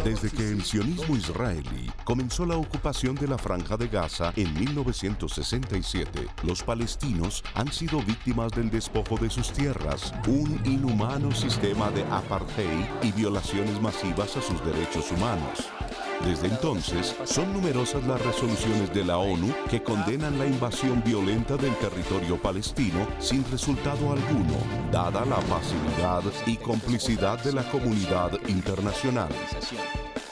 Desde que el sionismo israelí comenzó la ocupación de la Franja de Gaza en 1967, los palestinos han sido víctimas del despojo de sus tierras, un inhumano sistema de apartheid y violaciones masivas a sus derechos humanos. Desde entonces, son numerosas las resoluciones de la ONU que condenan la invasión violenta del territorio palestino sin resultado alguno, dada la pasividad y complicidad de la comunidad internacional.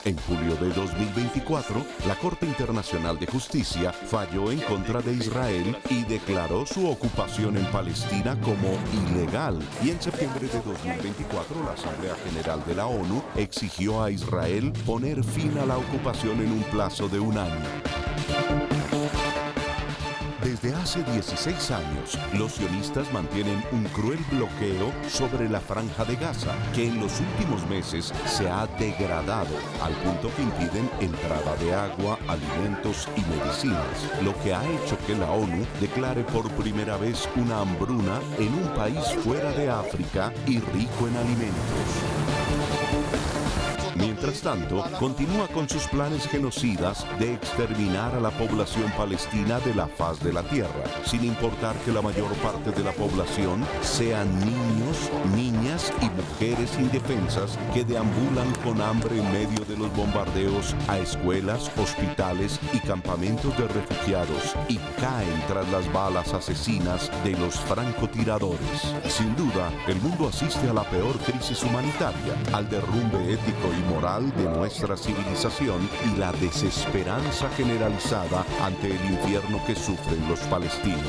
En julio de 2024, la Corte Internacional de Justicia falló en contra de Israel y declaró su ocupación en Palestina como ilegal. Y en septiembre de 2024, la Asamblea General de la ONU exigió a Israel poner fin a la ocupación en un plazo de un año. Desde hace 16 años, los sionistas mantienen un cruel bloqueo sobre la Franja de Gaza, que en los últimos meses se ha degradado al punto que impiden entrada de agua, alimentos y medicinas, lo que ha hecho que la ONU declare por primera vez una hambruna en un país fuera de África y rico en alimentos. Mientras tanto, continúa con sus planes genocidas de exterminar a la población palestina de la faz de la tierra, sin importar que la mayor parte de la población sean niños, niñas y mujeres indefensas que deambulan con hambre en medio de los bombardeos a escuelas, hospitales y campamentos de refugiados y caen tras las balas asesinas de los francotiradores. Sin duda, el mundo asiste a la peor crisis humanitaria, al derrumbe ético y moral de nuestra civilización y la desesperanza generalizada ante el infierno que sufren los palestinos.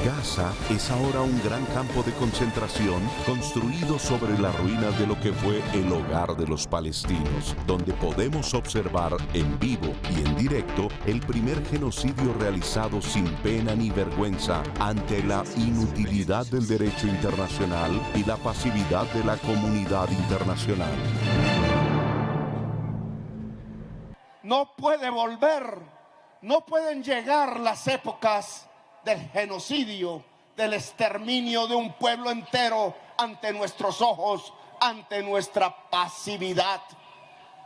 Gaza es ahora un gran campo de concentración construido sobre las ruinas de lo que fue el hogar de los palestinos, donde podemos observar en vivo y en directo el primer genocidio realizado sin pena ni vergüenza ante la inutilidad del derecho internacional y la pasividad de la comunidad internacional. No puede volver, no pueden llegar las épocas del genocidio, del exterminio de un pueblo entero ante nuestros ojos, ante nuestra pasividad.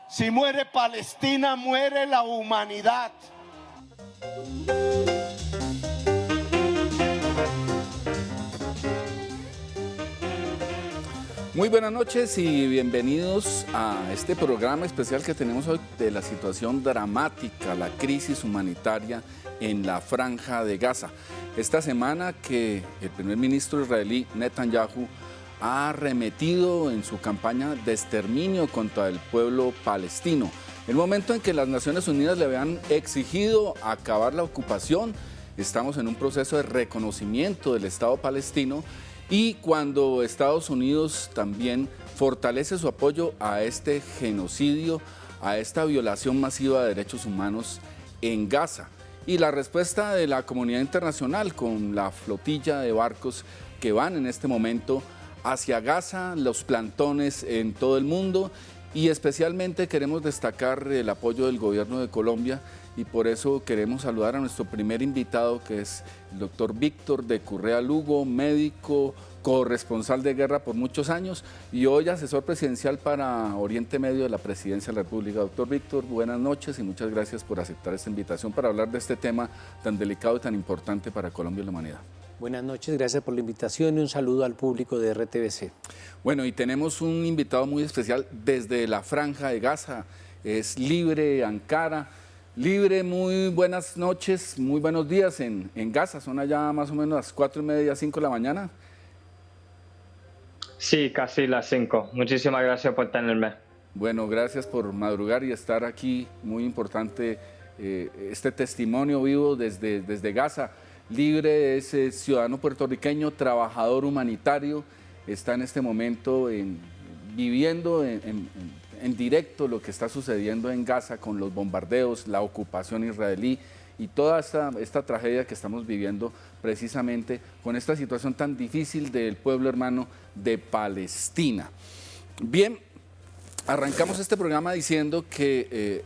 Si muere Palestina, muere la humanidad. Muy buenas noches y bienvenidos a este programa especial que tenemos hoy de la situación dramática, la crisis humanitaria en la Franja de Gaza. Esta semana que el primer ministro israelí Netanyahu ha arremetido en su campaña de exterminio contra el pueblo palestino. El momento en que las Naciones Unidas le habían exigido acabar la ocupación, estamos en un proceso de reconocimiento del Estado palestino y cuando Estados Unidos también fortalece su apoyo a este genocidio, a esta violación masiva de derechos humanos en Gaza. Y la respuesta de la comunidad internacional con la flotilla de barcos que van en este momento hacia Gaza, los plantones en todo el mundo y especialmente queremos destacar el apoyo del gobierno de Colombia y por eso queremos saludar a nuestro primer invitado que es el doctor Víctor de Currea Lugo, médico, corresponsal de guerra por muchos años y hoy asesor presidencial para Oriente Medio de la Presidencia de la República. Doctor Víctor, buenas noches y muchas gracias por aceptar esta invitación para hablar de este tema tan delicado y tan importante para Colombia y la humanidad. Buenas noches, gracias por la invitación y un saludo al público de RTBC. Bueno, y tenemos un invitado muy especial desde la Franja de Gaza, es Libre Ankara. Libre, muy buenas noches, muy buenos días en Gaza, son allá más o menos las 4:30, 5 de la mañana. Sí, casi las 5. Muchísimas gracias por tenerme. Bueno, gracias por madrugar y estar aquí. Muy importante este testimonio vivo desde Gaza. Libre es ciudadano puertorriqueño, trabajador humanitario. Está en este momento viviendo en directo lo que está sucediendo en Gaza con los bombardeos, la ocupación israelí y toda esta tragedia que estamos viviendo precisamente con esta situación tan difícil del pueblo hermano de Palestina. Bien, arrancamos este programa diciendo que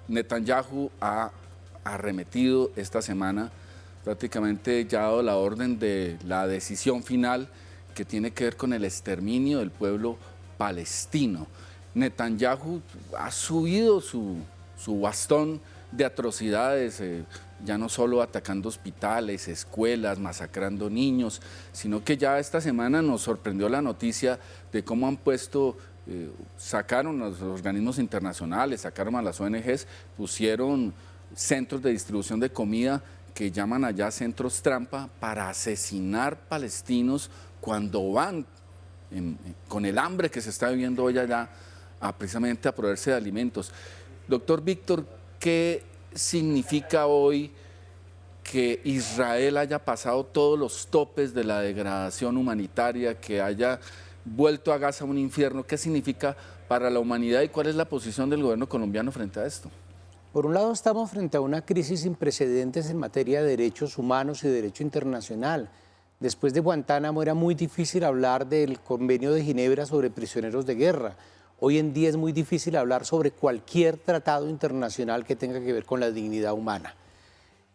Netanyahu ha arremetido esta semana, prácticamente ya ha dado la orden de la decisión final que tiene que ver con el exterminio del pueblo palestino. Netanyahu ha subido su bastón de atrocidades, ya no solo atacando hospitales, escuelas, masacrando niños, sino que ya esta semana nos sorprendió la noticia de cómo han puesto, sacaron a los organismos internacionales, sacaron a las ONGs, pusieron centros de distribución de comida que llaman allá centros trampa para asesinar palestinos cuando van con el hambre que se está viviendo hoy allá precisamente a proveerse de alimentos. Doctor Víctor, ¿qué significa hoy que Israel haya pasado todos los topes de la degradación humanitaria, que haya vuelto a Gaza un infierno? ¿Qué significa para la humanidad y cuál es la posición del gobierno colombiano frente a esto? Por un lado, estamos frente a una crisis sin precedentes en materia de derechos humanos y derecho internacional. Después de Guantánamo era muy difícil hablar del Convenio de Ginebra sobre prisioneros de guerra. Hoy en día es muy difícil hablar sobre cualquier tratado internacional que tenga que ver con la dignidad humana.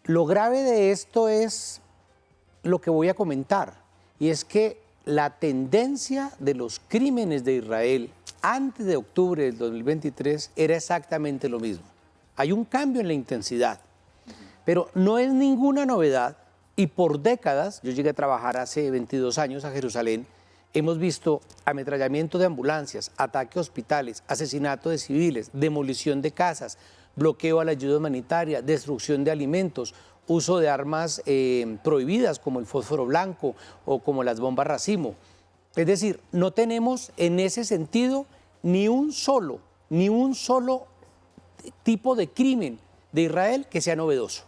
Lo grave de esto es lo que voy a comentar, y es que la tendencia de los crímenes de Israel antes de octubre del 2023 era exactamente lo mismo. Hay un cambio en la intensidad, pero no es ninguna novedad. Y por décadas, yo llegué a trabajar hace 22 años a Jerusalén, hemos visto ametrallamiento de ambulancias, ataque a hospitales, asesinato de civiles, demolición de casas, bloqueo a la ayuda humanitaria, destrucción de alimentos, uso de armas prohibidas como el fósforo blanco o como las bombas racimo. Es decir, no tenemos en ese sentido ni un solo tipo de crimen de Israel que sea novedoso.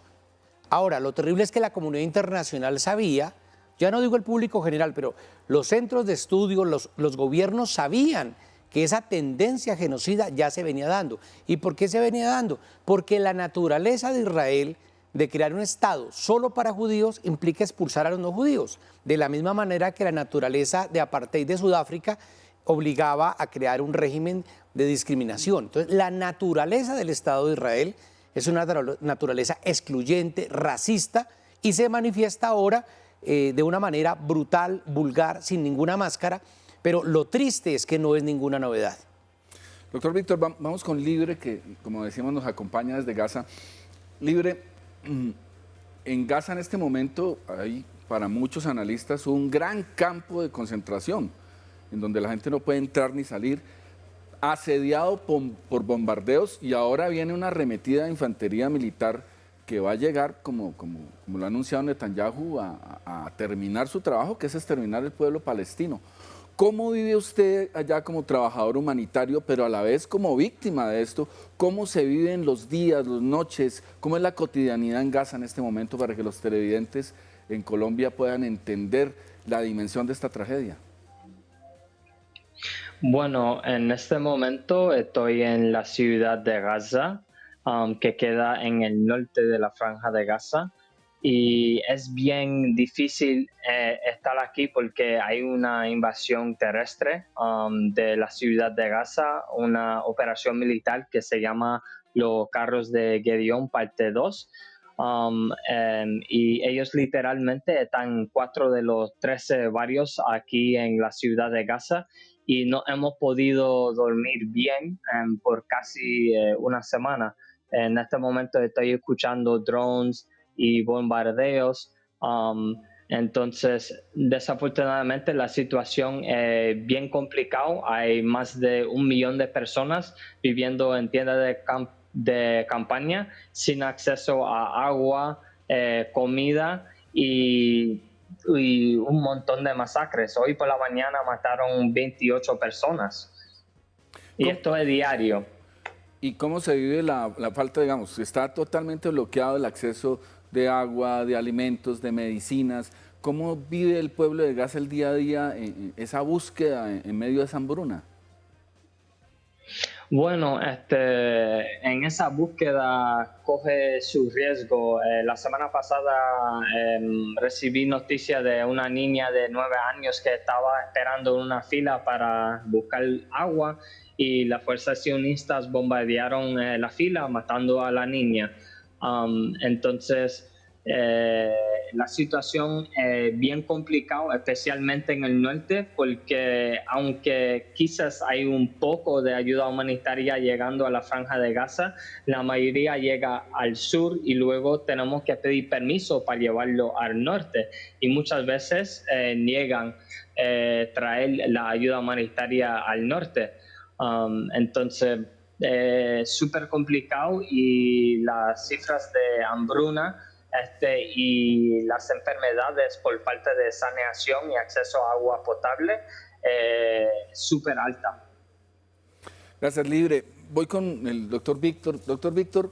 Ahora, lo terrible es que la comunidad internacional sabía, ya no digo el público general, pero los centros de estudio, los gobiernos sabían que esa tendencia genocida ya se venía dando. ¿Y por qué se venía dando? Porque la naturaleza de Israel de crear un Estado solo para judíos implica expulsar a los no judíos, de la misma manera que la naturaleza de apartheid de Sudáfrica obligaba a crear un régimen de discriminación. Entonces, la naturaleza del Estado de Israel es una naturaleza excluyente, racista, y se manifiesta ahora de una manera brutal, vulgar, sin ninguna máscara, pero lo triste es que no es ninguna novedad. Doctor Víctor, vamos con Libre, que como decimos nos acompaña desde Gaza. Libre, en Gaza en este momento hay para muchos analistas un gran campo de concentración, en donde la gente no puede entrar ni salir, asediado por bombardeos, y ahora viene una arremetida de infantería militar que va a llegar, como lo ha anunciado Netanyahu, a terminar su trabajo, que es exterminar el pueblo palestino. ¿Cómo vive usted allá como trabajador humanitario, pero a la vez como víctima de esto? ¿Cómo se viven los días, las noches? ¿Cómo es la cotidianidad en Gaza en este momento para que los televidentes en Colombia puedan entender la dimensión de esta tragedia? Bueno, en este momento estoy en la ciudad de Gaza, que queda en el norte de la Franja de Gaza, y es bien difícil estar aquí porque hay una invasión terrestre de la ciudad de Gaza, una operación militar que se llama los Carros de Gedeón parte 2. Y ellos literalmente están 4 de los 13 barrios aquí en la ciudad de Gaza, y no hemos podido dormir bien por casi una semana. En este momento estoy escuchando drones y bombardeos. Entonces, desafortunadamente, la situación es bien complicada. Hay más de 1 millón de personas viviendo en tiendas de campaña sin acceso a agua, comida y un montón de masacres. Hoy por la mañana mataron 28 personas. Y esto es diario. ¿Y cómo se vive la falta, digamos, está totalmente bloqueado el acceso de agua, de alimentos, de medicinas? ¿Cómo vive el pueblo de Gaza el día a día en esa búsqueda en medio de esa hambruna? Bueno, en esa búsqueda coge su riesgo. La semana pasada recibí noticia de una niña de 9 años que estaba esperando en una fila para buscar agua, y las fuerzas sionistas bombardearon la fila, matando a la niña. Entonces, la situación es bien complicada, especialmente en el norte, porque aunque quizás hay un poco de ayuda humanitaria llegando a la Franja de Gaza, la mayoría llega al sur y luego tenemos que pedir permiso para llevarlo al norte. Y muchas veces niegan traer la ayuda humanitaria al norte. Entonces, súper complicado, y las cifras de hambruna y las enfermedades por falta de saneación y acceso a agua potable súper alta. Gracias, Libre. Voy con el doctor Víctor. Doctor Víctor,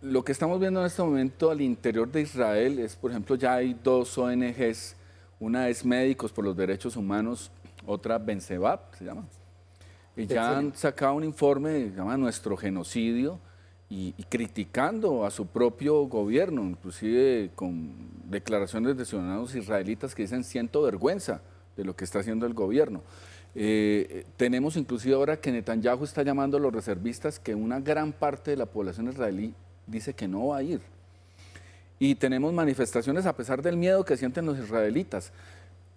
lo que estamos viendo en este momento al interior de Israel es, por ejemplo, ya hay dos ONGs, una es Médicos por los Derechos Humanos, otra Bensebab, se llama. Y ya han sacado un informe, se llama Nuestro Genocidio, y criticando a su propio gobierno, inclusive con declaraciones de ciudadanos israelitas que dicen siento vergüenza de lo que está haciendo el gobierno. Tenemos inclusive ahora que Netanyahu está llamando a los reservistas, que una gran parte de la población israelí dice que no va a ir. Y tenemos manifestaciones a pesar del miedo que sienten los israelitas.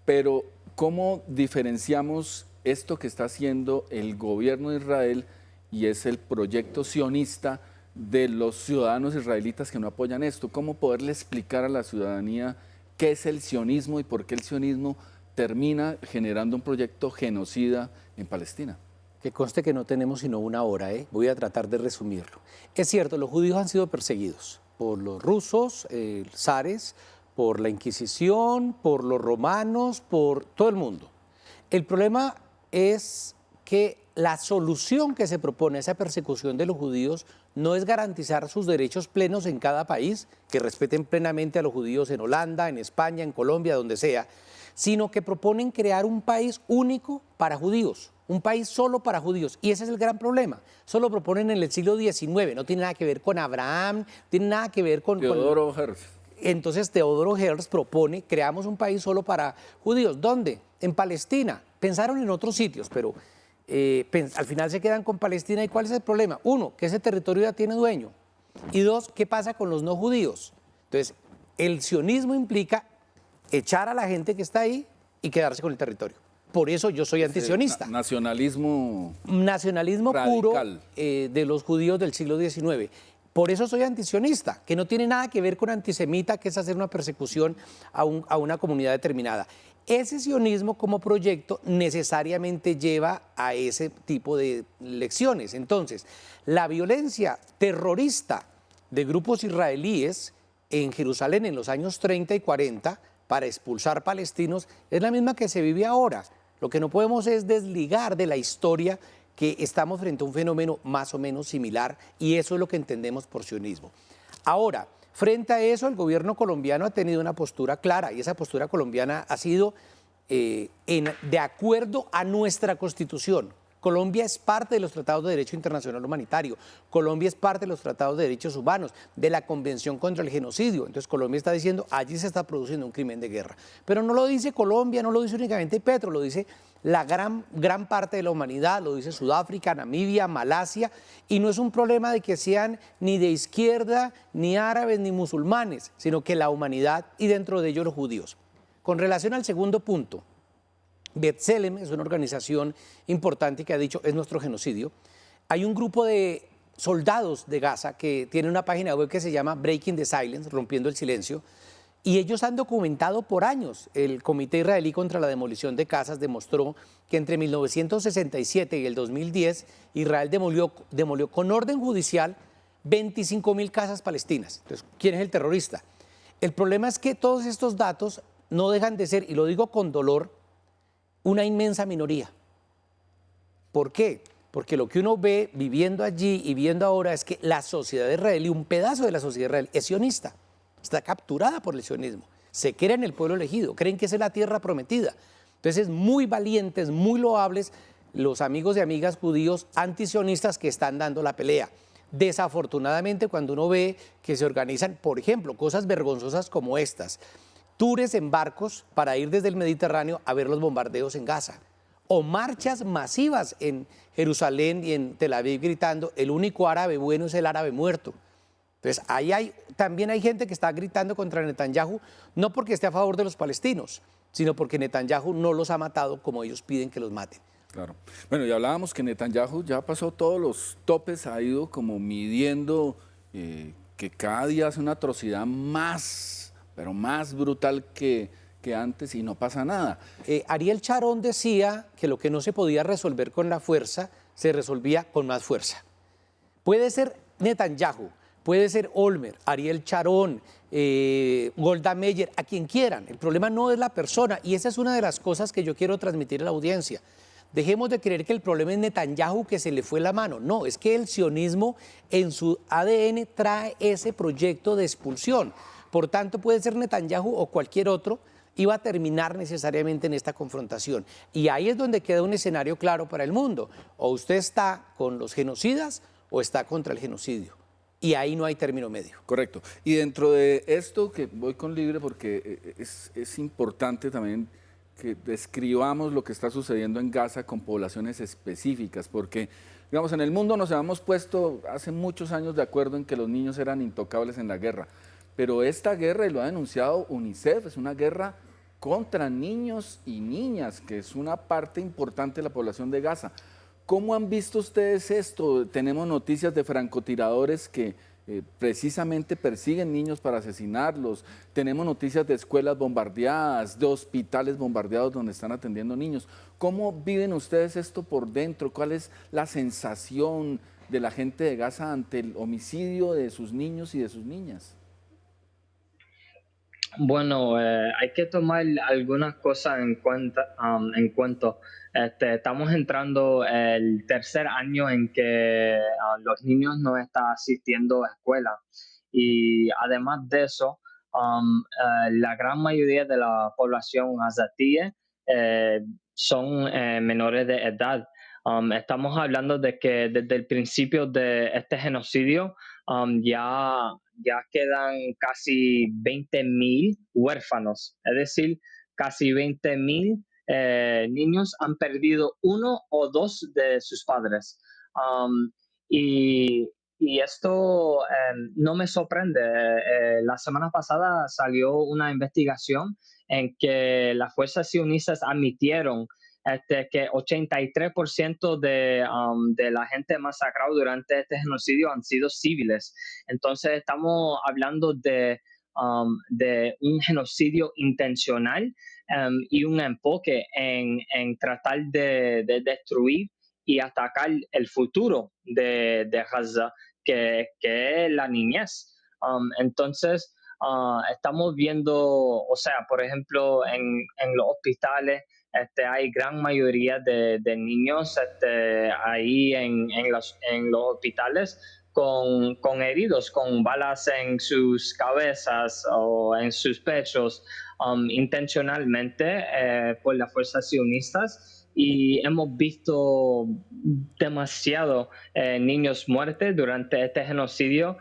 Pero, ¿cómo diferenciamos esto que está haciendo el gobierno de Israel y es el proyecto sionista de los ciudadanos israelitas que no apoyan esto? ¿Cómo poderle explicar a la ciudadanía qué es el sionismo y por qué el sionismo termina generando un proyecto genocida en Palestina? Que conste que no tenemos sino una hora, voy a tratar de resumirlo. Es cierto, los judíos han sido perseguidos por los rusos, zares, por la Inquisición, por los romanos, por todo el mundo. El problema es que la solución que se propone a esa persecución de los judíos no es garantizar sus derechos plenos en cada país, que respeten plenamente a los judíos en Holanda, en España, en Colombia, donde sea, sino que proponen crear un país único para judíos, un país solo para judíos. Y ese es el gran problema. Eso lo proponen en el siglo XIX, no tiene nada que ver con Abraham, tiene nada que ver con... Teodoro Herzl. Entonces Teodoro Herzl propone, creamos un país solo para judíos. ¿Dónde? En Palestina. Pensaron en otros sitios, pero al final se quedan con Palestina. ¿Y cuál es el problema? Uno, que ese territorio ya tiene dueño. Y dos, ¿qué pasa con los no judíos? Entonces, el sionismo implica echar a la gente que está ahí y quedarse con el territorio. Por eso yo soy antisionista. Nacionalismo puro radical. De los judíos del siglo XIX. Por eso soy antisionista, que no tiene nada que ver con antisemita, que es hacer una persecución a una comunidad determinada. Ese sionismo como proyecto necesariamente lleva a ese tipo de lecciones. Entonces, la violencia terrorista de grupos israelíes en Jerusalén en los años 30 y 40 para expulsar palestinos es la misma que se vive ahora. Lo que no podemos es desligar de la historia que estamos frente a un fenómeno más o menos similar, y eso es lo que entendemos por sionismo. Ahora, frente a eso, el gobierno colombiano ha tenido una postura clara, y esa postura colombiana ha sido de acuerdo a nuestra Constitución. Colombia es parte de los tratados de derecho internacional humanitario, Colombia es parte de los tratados de derechos humanos, de la Convención contra el Genocidio. Entonces Colombia está diciendo, allí se está produciendo un crimen de guerra. Pero no lo dice Colombia, no lo dice únicamente Petro, lo dice la gran parte de la humanidad, lo dice Sudáfrica, Namibia, Malasia, y no es un problema de que sean ni de izquierda, ni árabes, ni musulmanes, sino que la humanidad y dentro de ellos los judíos. Con relación al segundo punto, B'Tselem es una organización importante que ha dicho es nuestro genocidio. Hay un grupo de soldados de Gaza que tiene una página web que se llama Breaking the Silence, rompiendo el silencio, y ellos han documentado por años. El Comité Israelí contra la Demolición de Casas demostró que entre 1967 y el 2010 Israel demolió con orden judicial 25.000 casas palestinas. Entonces, ¿quién es el terrorista? El problema es que todos estos datos no dejan de ser, y lo digo con dolor, una inmensa minoría. ¿Por qué? Porque lo que uno ve viviendo allí y viendo ahora es que la sociedad israelí, un pedazo de la sociedad israelí, es sionista, está capturada por el sionismo, se cree en el pueblo elegido, creen que esa es la tierra prometida. Entonces, muy valientes, muy loables los amigos y amigas judíos antisionistas que están dando la pelea. Desafortunadamente, cuando uno ve que se organizan, por ejemplo, cosas vergonzosas como estas, tours en barcos para ir desde el Mediterráneo a ver los bombardeos en Gaza, o marchas masivas en Jerusalén y en Tel Aviv gritando, el único árabe bueno es el árabe muerto. Entonces, también hay gente que está gritando contra Netanyahu, no porque esté a favor de los palestinos, sino porque Netanyahu no los ha matado como ellos piden que los maten. Claro. Bueno, y hablábamos que Netanyahu ya pasó todos los topes, ha ido como midiendo que cada día hace una atrocidad más, pero más brutal que antes y no pasa nada. Ariel Sharon decía que lo que no se podía resolver con la fuerza, se resolvía con más fuerza. Puede ser Netanyahu, puede ser Olmert, Ariel Sharon, Golda Meir, a quien quieran. El problema no es la persona y esa es una de las cosas que yo quiero transmitir a la audiencia. Dejemos de creer que el problema es Netanyahu, que se le fue la mano. No, es que el sionismo en su ADN trae ese proyecto de expulsión. Por tanto, puede ser Netanyahu o cualquier otro, iba a terminar necesariamente en esta confrontación. Y ahí es donde queda un escenario claro para el mundo. O usted está con los genocidas o está contra el genocidio. Y ahí no hay término medio. Correcto. Y dentro de esto, que voy con Libre porque es importante también que describamos lo que está sucediendo en Gaza con poblaciones específicas, porque, digamos, en el mundo nos habíamos puesto hace muchos años de acuerdo en que los niños eran intocables en la guerra, pero esta guerra, y lo ha denunciado UNICEF, es una guerra contra niños y niñas, que es una parte importante de la población de Gaza. ¿Cómo han visto ustedes esto? Tenemos noticias de francotiradores que precisamente persiguen niños para asesinarlos. Tenemos noticias de escuelas bombardeadas, de hospitales bombardeados donde están atendiendo niños. ¿Cómo viven ustedes esto por dentro? ¿Cuál es la sensación de la gente de Gaza ante el homicidio de sus niños y de sus niñas? Bueno, hay que tomar algunas cosas en cuenta. Estamos entrando el tercer año en que los niños no están asistiendo a escuela. Y además de eso, la gran mayoría de la población azatí son menores de edad. Estamos hablando de que desde el principio de este genocidio ya quedan casi 20.000 huérfanos, es decir, casi 20.000 niños han perdido uno o dos de sus padres. Um, y, y esto no me sorprende. La semana pasada salió una investigación en que las fuerzas sionistas admitieron que 83% de la gente masacrada durante este genocidio han sido civiles. Entonces estamos hablando de un genocidio intencional y un enfoque en tratar de destruir y atacar el futuro de Gaza, que es la niñez. Entonces, estamos viendo, o sea, por ejemplo, en los hospitales, hay gran mayoría de niños ahí en los hospitales con heridos, con balas en sus cabezas o en sus pechos, intencionalmente por las fuerzas sionistas. Y hemos visto demasiado niños muertos durante este genocidio.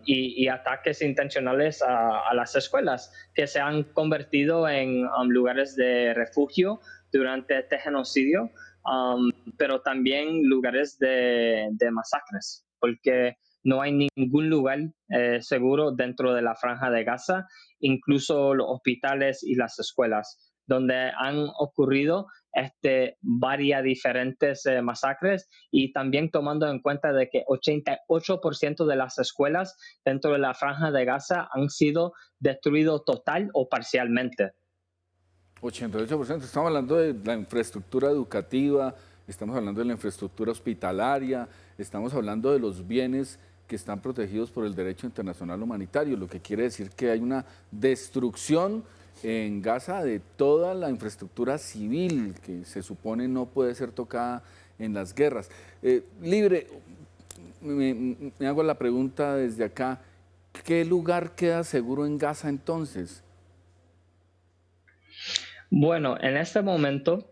Y ataques intencionales a las escuelas que se han convertido en lugares de refugio durante este genocidio, pero también lugares de masacres, porque no hay ningún lugar seguro dentro de la Franja de Gaza, incluso los hospitales y las escuelas, donde han ocurrido varias diferentes masacres, y también tomando en cuenta de que 88% de las escuelas dentro de la Franja de Gaza han sido destruidas total o parcialmente. 88%, estamos hablando de la infraestructura educativa, estamos hablando de la infraestructura hospitalaria, estamos hablando de los bienes que están protegidos por el derecho internacional humanitario, lo que quiere decir que hay una destrucción en Gaza de toda la infraestructura civil que se supone no puede ser tocada en las guerras. Libre, me hago la pregunta desde acá, ¿qué lugar queda seguro en Gaza entonces? Bueno, en este momento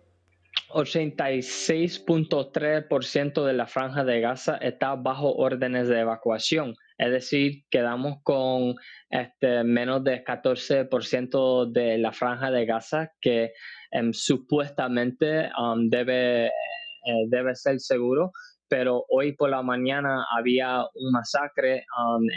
86.3% de la Franja de Gaza está bajo órdenes de evacuación. Es decir, quedamos con menos del 14% de la Franja de Gaza que supuestamente debe ser seguro. pero hoy por la mañana había un masacre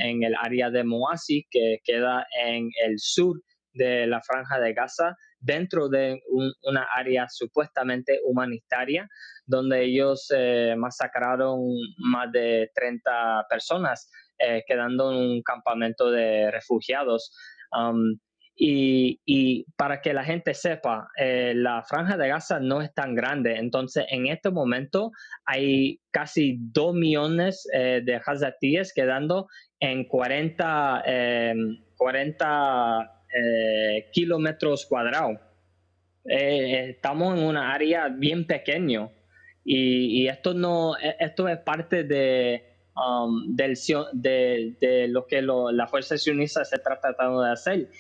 en el área de Moasi, que queda en el sur de la Franja de Gaza, dentro de una área supuestamente humanitaria, donde ellos masacraron más de 30 personas, quedando en un campamento de refugiados. Y para que la gente sepa, la Franja de Gaza no es tan grande, entonces en este momento hay casi 2 millones de gazatíes quedando en 40 kilómetros cuadrados. Estamos en una área bien pequeña y esto es parte de lo que la fuerza sionista se está tratando de hacer,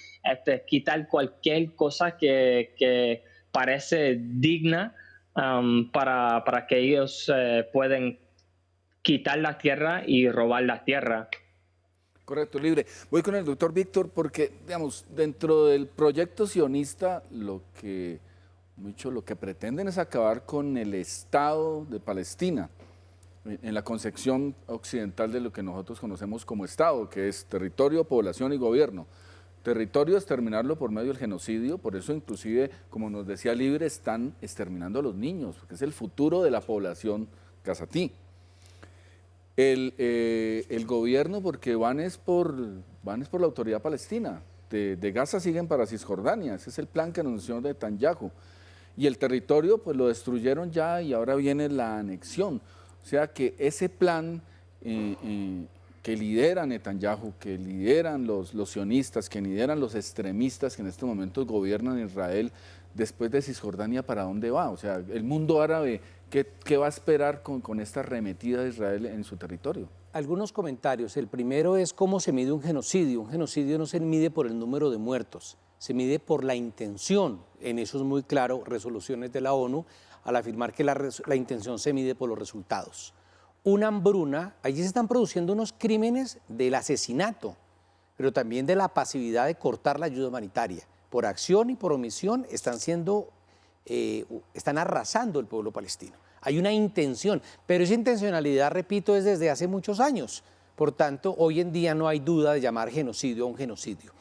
quitar cualquier cosa que parece digna para que ellos puedan quitar la tierra y robar la tierra. Correcto, Libre. Voy con el doctor Víctor porque, digamos, dentro del proyecto sionista lo que pretenden es acabar con el Estado de Palestina, en la concepción occidental de lo que nosotros conocemos como Estado, que es territorio, población y gobierno. Territorio es terminarlo por medio del genocidio, por eso inclusive, como nos decía Libre, están exterminando a los niños, porque es el futuro de la población gazatí. El gobierno, porque van es por la autoridad palestina, de Gaza siguen para Cisjordania, ese es el plan que anunció Netanyahu. Y el territorio pues lo destruyeron ya y ahora viene la anexión. O sea que ese plan que lidera Netanyahu, que lideran los sionistas, que lideran los extremistas que en este momento gobiernan Israel, después de Cisjordania, ¿para dónde va? O sea, el mundo árabe, ¿qué va a esperar con esta arremetida de Israel en su territorio? Algunos comentarios. El primero es cómo se mide un genocidio. Un genocidio no se mide por el número de muertos, se mide por la intención. En eso es muy claro resoluciones de la ONU al afirmar que la intención se mide por los resultados. Una hambruna, allí se están produciendo unos crímenes del asesinato, pero también de la pasividad de cortar la ayuda humanitaria. Por acción y por omisión están arrasando el pueblo palestino. Hay una intención, pero esa intencionalidad, repito, es desde hace muchos años. Por tanto, hoy en día no hay duda de llamar genocidio a un genocidio.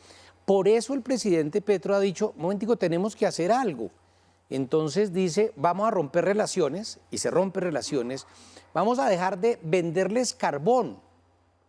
Por eso el presidente Petro ha dicho, un momentico, tenemos que hacer algo. Entonces dice, vamos a romper relaciones, y se rompe relaciones, vamos a dejar de venderles carbón.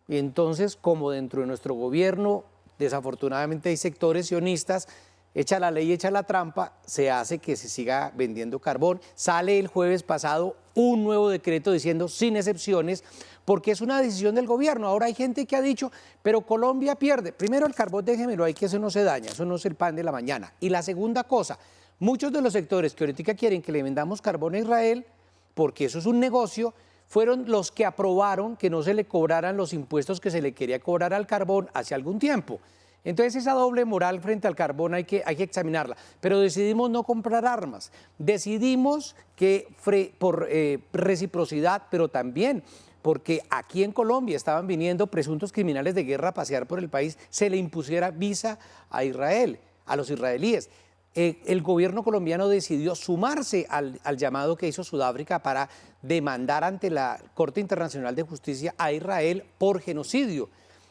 Y entonces, como dentro de nuestro gobierno, desafortunadamente hay sectores sionistas, echa la ley, echa la trampa, se hace que se siga vendiendo carbón. Sale el jueves pasado un nuevo decreto diciendo sin excepciones, porque es una decisión del gobierno. Ahora hay gente que ha dicho, pero Colombia pierde. Primero, el carbón, déjemelo ahí, que eso no se daña, eso no es el pan de la mañana. Y la segunda cosa, muchos de los sectores que ahorita quieren que le vendamos carbón a Israel, porque eso es un negocio, fueron los que aprobaron que no se le cobraran los impuestos que se le quería cobrar al carbón hace algún tiempo. Entonces esa doble moral frente al carbón hay que examinarla. Pero decidimos no comprar armas, decidimos que por reciprocidad, pero también porque aquí en Colombia estaban viniendo presuntos criminales de guerra a pasear por el país, se le impusiera visa a Israel, a los israelíes. El gobierno colombiano decidió sumarse al llamado que hizo Sudáfrica para demandar ante la Corte Internacional de Justicia a Israel por genocidio.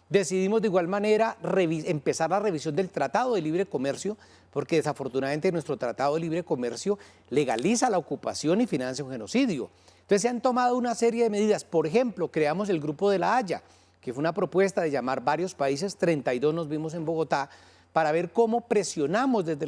Decidimos de igual manera empezar la revisión del Tratado de Libre Comercio, porque desafortunadamente nuestro Tratado de Libre Comercio legaliza la ocupación y financia un genocidio. Entonces se han tomado una serie de medidas. Por ejemplo, creamos el Grupo de la Haya, que fue una propuesta de llamar varios países, 32 nos vimos en Bogotá, para ver cómo presionamos desde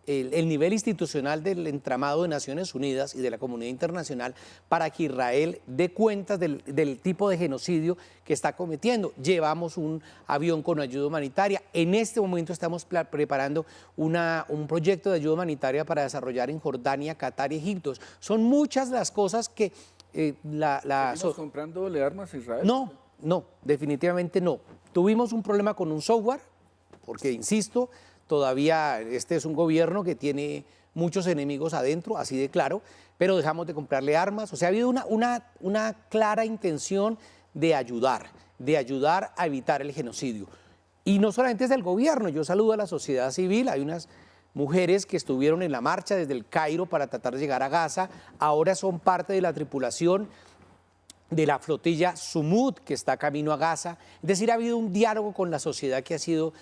el nivel institucional del entramado de Naciones Unidas y de la comunidad internacional para que Israel dé cuentas del tipo de genocidio que está cometiendo. Llevamos un avión con ayuda humanitaria. En este momento estamos preparando un proyecto de ayuda humanitaria para desarrollar en Jordania, Qatar y Egipto. Son muchas las cosas que... ¿Estamos comprándole armas a Israel? No, definitivamente no. Tuvimos un problema con un software, porque, insisto, todavía este es un gobierno que tiene muchos enemigos adentro, así de claro, pero dejamos de comprarle armas. O sea, ha habido una clara intención de ayudar a evitar el genocidio. Y no solamente es del gobierno, yo saludo a la sociedad civil, hay unas mujeres que estuvieron en la marcha desde el Cairo para tratar de llegar a Gaza, ahora son parte de la tripulación de la flotilla Sumud, que está camino a Gaza. Es decir, ha habido un diálogo con la sociedad que ha sido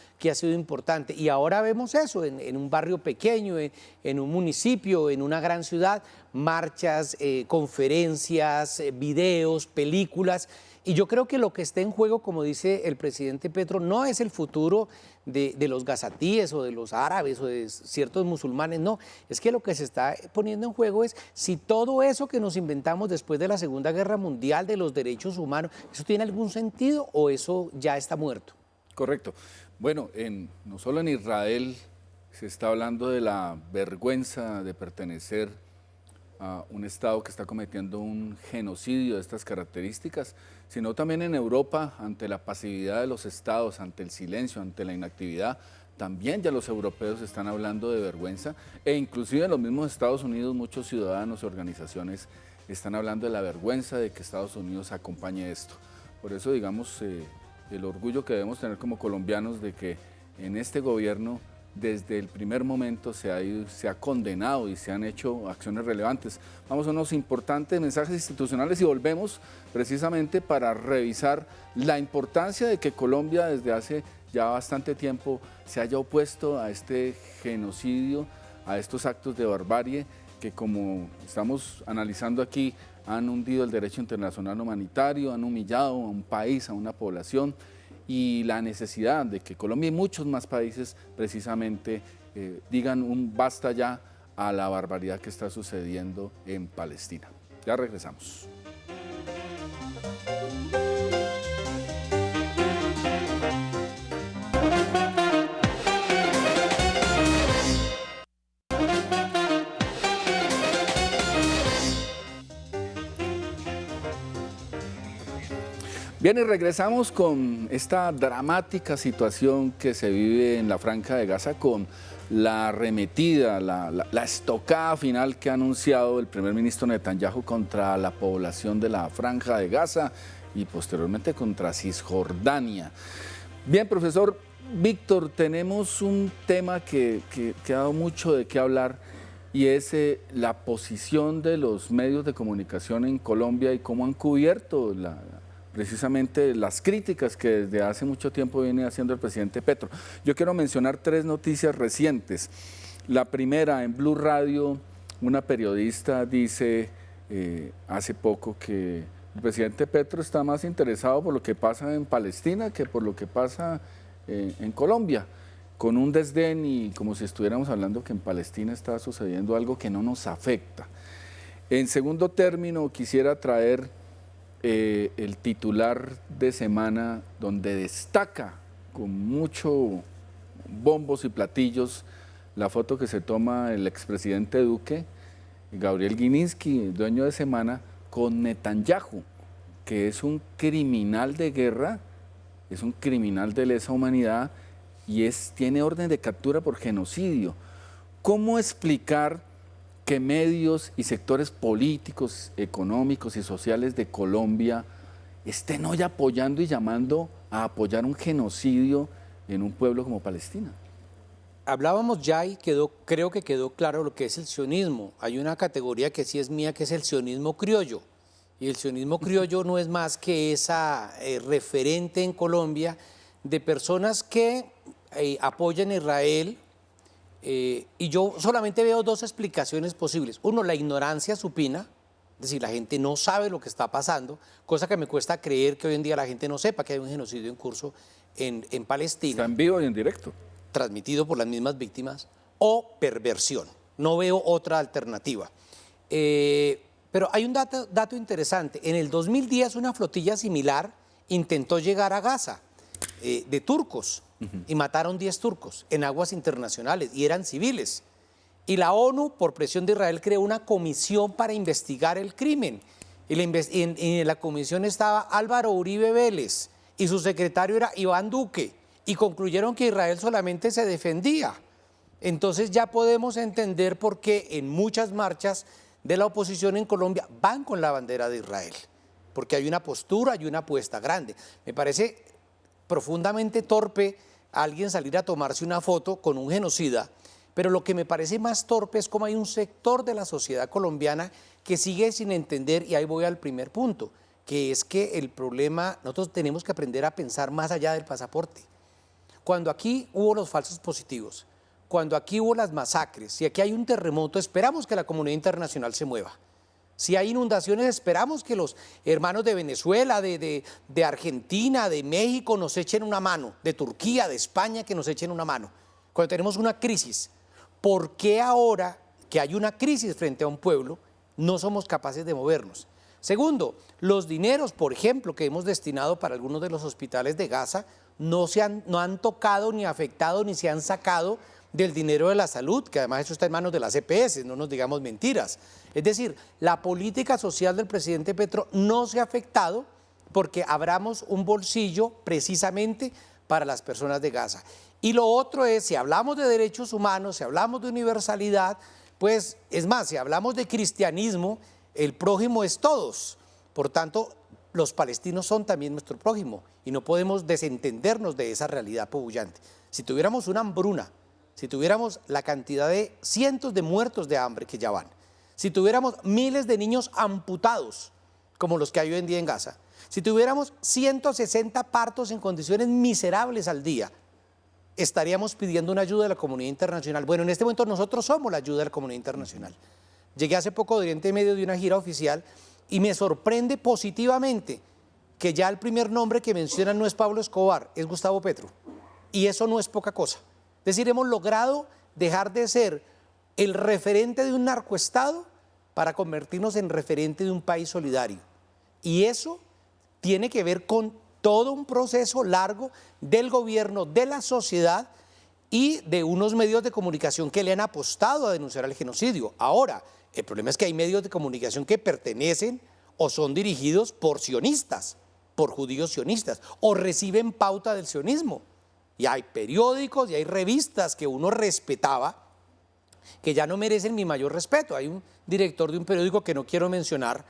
importante. Y ahora vemos eso en un barrio pequeño, en un municipio, en una gran ciudad, marchas, conferencias, videos, películas. Y yo creo que lo que está en juego, como dice el presidente Petro, no es el futuro de los gazatíes o de los árabes o de ciertos musulmanes, no. Es que lo que se está poniendo en juego es si todo eso que nos inventamos después de la Segunda Guerra Mundial de los derechos humanos, ¿eso tiene algún sentido o eso ya está muerto? Correcto. Bueno, no solo en Israel se está hablando de la vergüenza de pertenecer a un Estado que está cometiendo un genocidio de estas características, sino también en Europa, ante la pasividad de los Estados, ante el silencio, ante la inactividad, también ya los europeos están hablando de vergüenza, e inclusive en los mismos Estados Unidos muchos ciudadanos y organizaciones están hablando de la vergüenza de que Estados Unidos acompañe esto. Por eso, digamos, el orgullo que debemos tener como colombianos de que en este gobierno desde el primer momento se ha condenado y se han hecho acciones relevantes. Vamos a unos importantes mensajes institucionales y volvemos precisamente para revisar la importancia de que Colombia desde hace ya bastante tiempo se haya opuesto a este genocidio, a estos actos de barbarie que, como estamos analizando aquí, han hundido el derecho internacional humanitario, han humillado a un país, a una población, y la necesidad de que Colombia y muchos más países precisamente digan un basta ya a la barbaridad que está sucediendo en Palestina. Ya regresamos. Bien, y regresamos con esta dramática situación que se vive en la Franja de Gaza con la arremetida, la estocada final que ha anunciado el primer ministro Netanyahu contra la población de la Franja de Gaza y posteriormente contra Cisjordania. Bien, profesor Víctor, tenemos un tema que ha dado mucho de qué hablar y es la posición de los medios de comunicación en Colombia y cómo han cubierto precisamente las críticas que desde hace mucho tiempo viene haciendo el presidente Petro. Yo quiero mencionar 3 noticias recientes. La primera, en Blue Radio, una periodista dice hace poco que el presidente Petro está más interesado por lo que pasa en Palestina que por lo que pasa en Colombia, con un desdén y como si estuviéramos hablando que en Palestina está sucediendo algo que no nos afecta. En segundo término, quisiera traer el titular de semana donde destaca con mucho bombos y platillos la foto que se toma el expresidente Duque, Gabriel Gilinski, dueño de Semana, con Netanyahu, que es un criminal de guerra, es un criminal de lesa humanidad y tiene orden de captura por genocidio. ¿Cómo explicar que medios y sectores políticos, económicos y sociales de Colombia estén hoy apoyando y llamando a apoyar un genocidio en un pueblo como Palestina? Hablábamos ya y creo que quedó claro lo que es el sionismo. Hay una categoría que sí es mía, que es el sionismo criollo. Y el sionismo criollo no es más que esa referente en Colombia de personas que apoyan a Israel. Y yo solamente veo 2 explicaciones posibles. Uno, la ignorancia supina, es decir, la gente no sabe lo que está pasando, cosa que me cuesta creer que hoy en día la gente no sepa que hay un genocidio en curso en Palestina. Está en vivo y en directo. Transmitido por las mismas víctimas, o perversión. No veo otra alternativa. Pero hay un dato interesante. En el 2010 una flotilla similar intentó llegar a Gaza de turcos y mataron 10 turcos en aguas internacionales y eran civiles. Y la ONU, por presión de Israel, creó una comisión para investigar el crimen. Y en la comisión estaba Álvaro Uribe Vélez y su secretario era Iván Duque. Y concluyeron que Israel solamente se defendía. Entonces ya podemos entender por qué en muchas marchas de la oposición en Colombia van con la bandera de Israel. Porque hay una postura y una apuesta grande. Me parece profundamente torpe a alguien salir a tomarse una foto con un genocida, Pero lo que me parece más torpe es cómo hay un sector de la sociedad colombiana que sigue sin entender, y ahí voy al primer punto, que es que el problema, nosotros tenemos que aprender a pensar más allá del pasaporte. Cuando aquí hubo los falsos positivos, cuando aquí hubo las masacres, si aquí hay un terremoto, esperamos que la comunidad internacional se mueva. Si hay inundaciones, esperamos que los hermanos de Venezuela, de Argentina, de México nos echen una mano, de Turquía, de España, que nos echen una mano. Cuando tenemos una crisis, ¿por qué ahora que hay una crisis frente a un pueblo no somos capaces de movernos? Segundo, los dineros, por ejemplo, que hemos destinado para algunos de los hospitales de Gaza no han tocado ni afectado ni se han sacado del dinero de la salud, que además eso está en manos de las EPS, no nos digamos mentiras. Es decir, la política social del presidente Petro no se ha afectado porque abramos un bolsillo precisamente para las personas de Gaza. Y lo otro es, si hablamos de derechos humanos, si hablamos de universalidad, pues es más, si hablamos de cristianismo, el prójimo es todos. Por tanto, los palestinos son también nuestro prójimo y no podemos desentendernos de esa realidad apabullante. Si tuviéramos una hambruna, si tuviéramos la cantidad de cientos de muertos de hambre que ya van, si tuviéramos miles de niños amputados, como los que hay hoy en día en Gaza, si tuviéramos 160 partos en condiciones miserables al día, estaríamos pidiendo una ayuda de la comunidad internacional. Bueno, en este momento nosotros somos la ayuda de la comunidad internacional. Llegué hace poco de Oriente Medio de una gira oficial y me sorprende positivamente que ya el primer nombre que mencionan no es Pablo Escobar, es Gustavo Petro. Y eso no es poca cosa. Es decir, hemos logrado dejar de ser el referente de un narcoestado para convertirnos en referente de un país solidario. Y eso tiene que ver con todo un proceso largo del gobierno, de la sociedad y de unos medios de comunicación que le han apostado a denunciar el genocidio. Ahora, el problema es que hay medios de comunicación que pertenecen o son dirigidos por sionistas, por judíos sionistas, o reciben pauta del sionismo. Y hay periódicos y hay revistas que uno respetaba que ya no merecen mi mayor respeto. Hay un director de un periódico que no quiero mencionar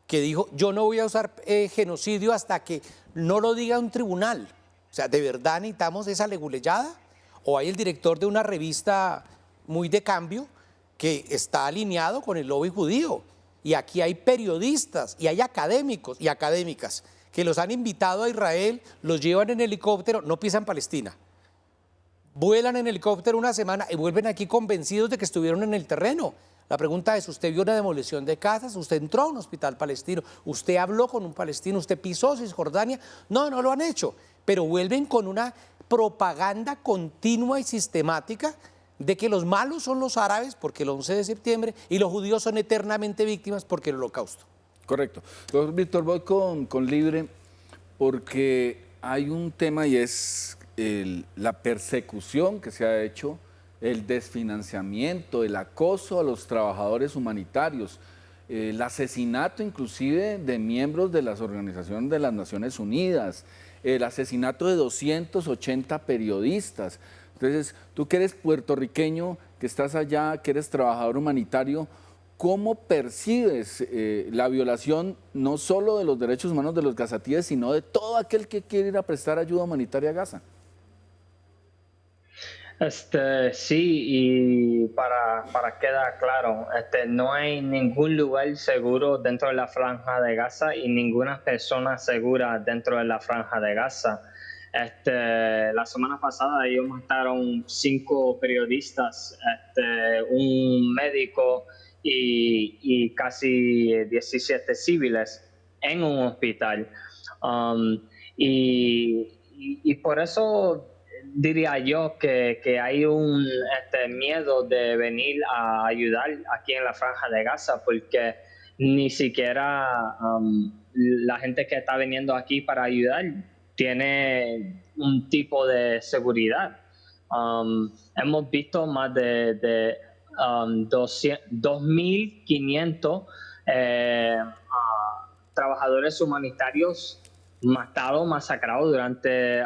que dijo, yo no voy a usar genocidio hasta que no lo diga un tribunal. O sea, ¿de verdad necesitamos esa leguleyada? O hay el director de una revista muy de cambio que está alineado con el lobby judío. Y aquí hay periodistas y hay académicos y académicas que los han invitado a Israel, los llevan en helicóptero, no pisan Palestina. Vuelan en helicóptero una semana y vuelven aquí convencidos de que estuvieron en el terreno. La pregunta es, ¿usted vio una demolición de casas? ¿Usted entró a un hospital palestino? ¿Usted habló con un palestino? ¿Usted pisó Cisjordania? No, no lo han hecho. Pero vuelven con una propaganda continua y sistemática de que los malos son los árabes porque el 11 de septiembre y los judíos son eternamente víctimas porque el holocausto. Correcto. Doctor Víctor, voy con Libre porque hay un tema y es la persecución que se ha hecho, el desfinanciamiento, el acoso a los trabajadores humanitarios, el asesinato inclusive de miembros de las organizaciones de las Naciones Unidas, el asesinato de 280 periodistas. Entonces, tú que eres puertorriqueño, que estás allá, que eres trabajador humanitario, ¿cómo percibes la violación no solo de los derechos humanos de los gazatíes, sino de todo aquel que quiere ir a prestar ayuda humanitaria a Gaza? Sí, y para quedar claro, no hay ningún lugar seguro dentro de la Franja de Gaza y ninguna persona segura dentro de la Franja de Gaza. La semana pasada ellos mataron 5 periodistas, un médico y casi 17 civiles en un hospital. Y por eso diría yo que hay un miedo de venir a ayudar aquí en la Franja de Gaza, porque ni siquiera la gente que está viniendo aquí para ayudar tiene un tipo de seguridad. Hemos visto más de 2.500 trabajadores humanitarios matados, masacrados durante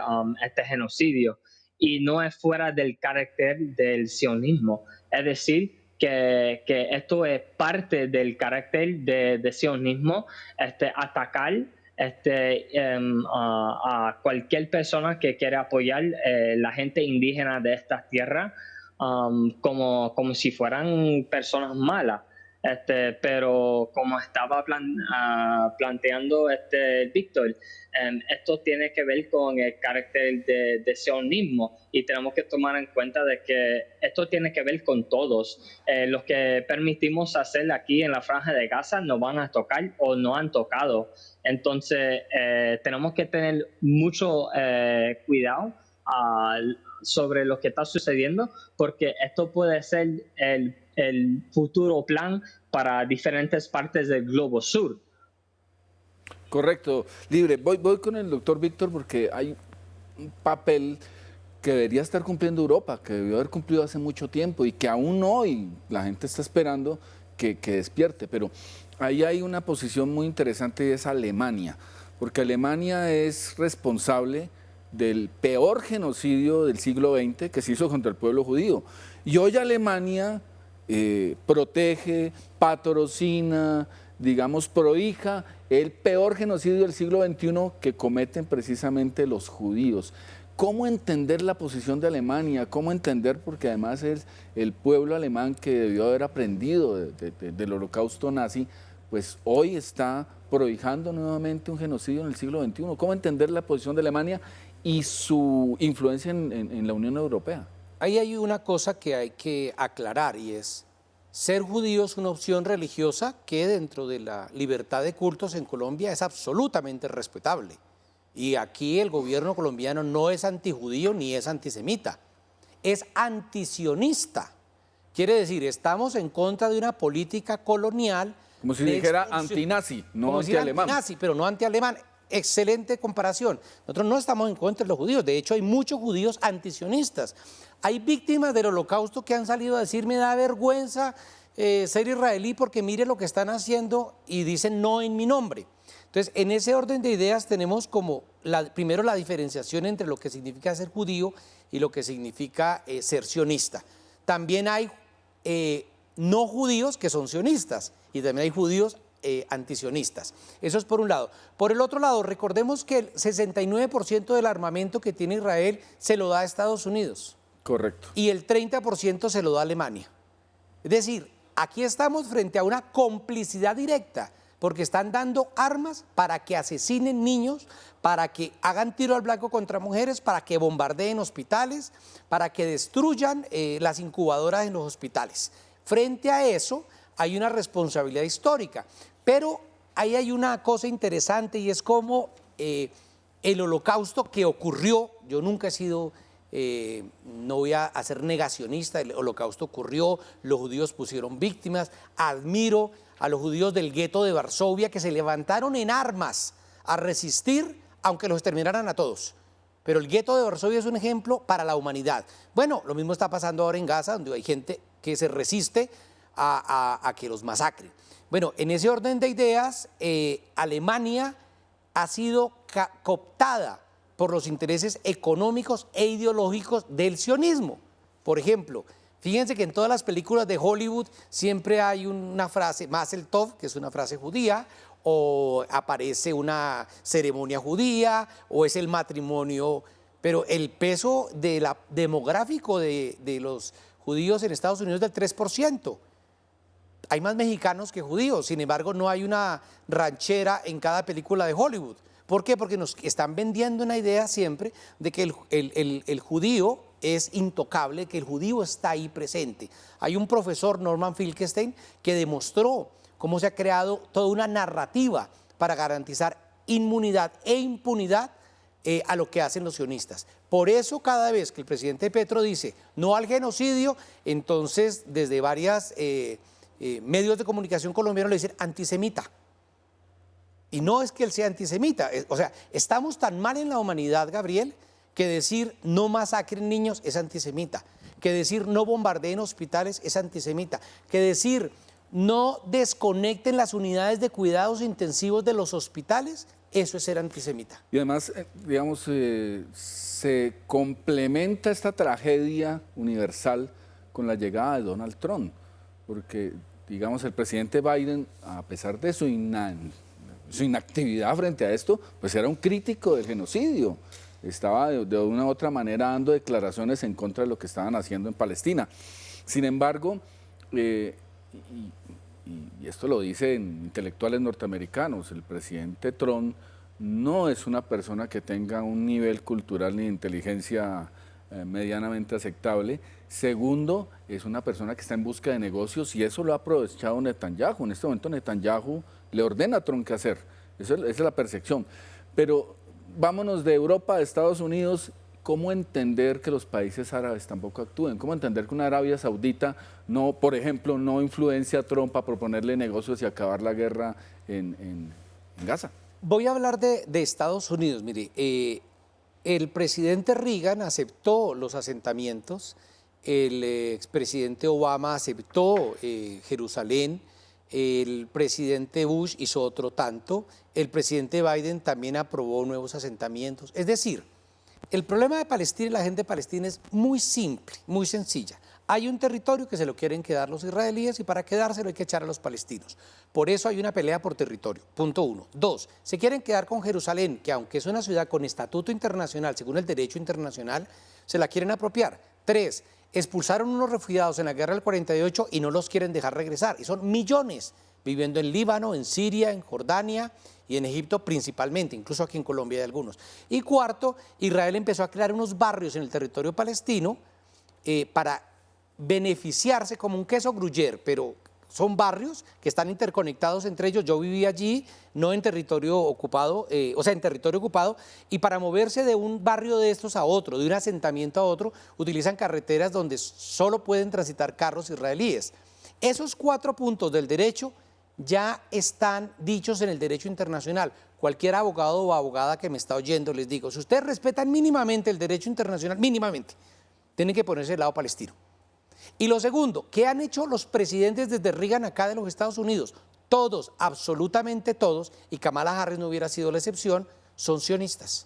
este genocidio. Y no es fuera del carácter del sionismo. Es decir, que esto es parte del carácter de sionismo, atacar a cualquier persona que quiera apoyar la gente indígena de estas tierras, como si fueran personas malas. Pero como estaba planteando Víctor, esto tiene que ver con el carácter de sionismo y tenemos que tomar en cuenta de que esto tiene que ver con todos. Los que permitimos hacer aquí en la Franja de Gaza no van a tocar o no han tocado. Entonces tenemos que tener mucho cuidado sobre lo que está sucediendo, porque esto puede ser el futuro plan para diferentes partes del globo sur. Correcto, Libre. Voy con el doctor Víctor porque hay un papel que debería estar cumpliendo Europa, que debió haber cumplido hace mucho tiempo y que aún hoy la gente está esperando que despierte. Pero ahí hay una posición muy interesante y es Alemania, porque Alemania es responsable del peor genocidio del siglo XX que se hizo contra el pueblo judío. Y hoy Alemania protege, patrocina, digamos, prohija el peor genocidio del siglo XXI que cometen precisamente los judíos. ¿Cómo entender la posición de Alemania? ¿Cómo entender, porque además es el pueblo alemán que debió haber aprendido del holocausto nazi, pues hoy está prohijando nuevamente un genocidio en el siglo XXI? ¿Cómo entender la posición de Alemania y su influencia en la Unión Europea? Ahí hay una cosa que hay que aclarar y es, ser judío es una opción religiosa que dentro de la libertad de cultos en Colombia es absolutamente respetable. Y aquí el gobierno colombiano no es antijudío ni es antisemita, es antisionista. Quiere decir, estamos en contra de una política colonial. Como si dijera antinazi, no antialemán. Antinazi, pero no antialemán. Excelente comparación. Nosotros no estamos en contra de los judíos, de hecho hay muchos judíos antisionistas. Hay víctimas del holocausto que han salido a decir, me da vergüenza ser israelí porque mire lo que están haciendo, y dicen no en mi nombre. Entonces, en ese orden de ideas tenemos como, primero la diferenciación entre lo que significa ser judío y lo que significa ser sionista. También hay no judíos que son sionistas y también hay judíos antisionistas. Eso es por un lado. Por el otro lado, recordemos que el 69% del armamento que tiene Israel se lo da a Estados Unidos. Correcto. Y el 30% se lo da a Alemania. Es decir, aquí estamos frente a una complicidad directa, porque están dando armas para que asesinen niños, para que hagan tiro al blanco contra mujeres, para que bombardeen hospitales, para que destruyan las incubadoras en los hospitales. Frente a eso hay una responsabilidad histórica, pero ahí hay una cosa interesante y es como el holocausto que ocurrió. Yo nunca he sido, no voy a ser negacionista, el holocausto ocurrió, los judíos pusieron víctimas, admiro a los judíos del gueto de Varsovia que se levantaron en armas a resistir aunque los exterminaran a todos. Pero el gueto de Varsovia es un ejemplo para la humanidad. Bueno, lo mismo está pasando ahora en Gaza, donde hay gente que se resiste a que los masacren. Bueno, en ese orden de ideas, Alemania ha sido cooptada por los intereses económicos e ideológicos del sionismo. Por ejemplo, fíjense que en todas las películas de Hollywood siempre hay una frase, Mazel Tov, que es una frase judía, o aparece una ceremonia judía, o es el matrimonio, pero el peso demográfico de los judíos en Estados Unidos es del 3%. Hay más mexicanos que judíos, sin embargo no hay una ranchera en cada película de Hollywood. ¿Por qué? Porque nos están vendiendo una idea siempre de que el judío es intocable, que el judío está ahí presente. Hay un profesor, Norman Finkelstein, que demostró cómo se ha creado toda una narrativa para garantizar inmunidad e impunidad a lo que hacen los sionistas. Por eso cada vez que el presidente Petro dice no al genocidio, entonces desde varias medios de comunicación colombianos le dicen antisemita. Y no es que él sea antisemita, o sea, estamos tan mal en la humanidad, Gabriel, que decir no masacren niños es antisemita, que decir no bombardeen hospitales es antisemita, que decir no desconecten las unidades de cuidados intensivos de los hospitales, eso es ser antisemita. Y además, digamos, se complementa esta tragedia universal con la llegada de Donald Trump, porque, digamos, el presidente Biden, a pesar de su inactividad frente a esto, pues era un crítico del genocidio. estaba de una u otra manera dando declaraciones en contra de lo que estaban haciendo en Palestina. Sin embargo, y esto lo dicen intelectuales norteamericanos, el presidente Trump no es una persona que tenga un nivel cultural ni de inteligencia medianamente aceptable. Segundo, es una persona que está en busca de negocios y eso lo ha aprovechado Netanyahu. En este momento Netanyahu le ordena a Trump qué hacer. Esa es la percepción. Pero vámonos de Europa a Estados Unidos. ¿Cómo entender que los países árabes tampoco actúen? ¿Cómo entender que una Arabia Saudita, no, por ejemplo, no influencia a Trump a proponerle negocios y acabar la guerra en Gaza? Voy a hablar de Estados Unidos. Mire, el presidente Reagan aceptó los asentamientos, el expresidente Obama aceptó Jerusalén, el presidente Bush hizo otro tanto, el presidente Biden también aprobó nuevos asentamientos. Es decir, el problema de Palestina y la gente palestina es muy simple, muy sencilla. Hay un territorio que se lo quieren quedar los israelíes y para quedárselo hay que echar a los palestinos. Por eso hay una pelea por territorio, punto 1. 2, se quieren quedar con Jerusalén, que aunque es una ciudad con estatuto internacional, según el derecho internacional, se la quieren apropiar. 3, expulsaron unos refugiados en la guerra del 48 y no los quieren dejar regresar. Y son millones viviendo en Líbano, en Siria, en Jordania y en Egipto principalmente, incluso aquí en Colombia hay algunos. Y 4, Israel empezó a crear unos barrios en el territorio palestino para beneficiarse como un queso gruyère, pero son barrios que están interconectados entre ellos. Yo viví allí, no en territorio ocupado, en territorio ocupado, y para moverse de un barrio de estos a otro, de un asentamiento a otro, utilizan carreteras donde solo pueden transitar carros israelíes. Esos 4 puntos del derecho ya están dichos en el derecho internacional. Cualquier abogado o abogada que me está oyendo, les digo, si ustedes respetan mínimamente el derecho internacional, mínimamente, tienen que ponerse del lado palestino. Y lo segundo, ¿qué han hecho los presidentes desde Reagan acá de los Estados Unidos? Todos, absolutamente todos, y Kamala Harris no hubiera sido la excepción, son sionistas.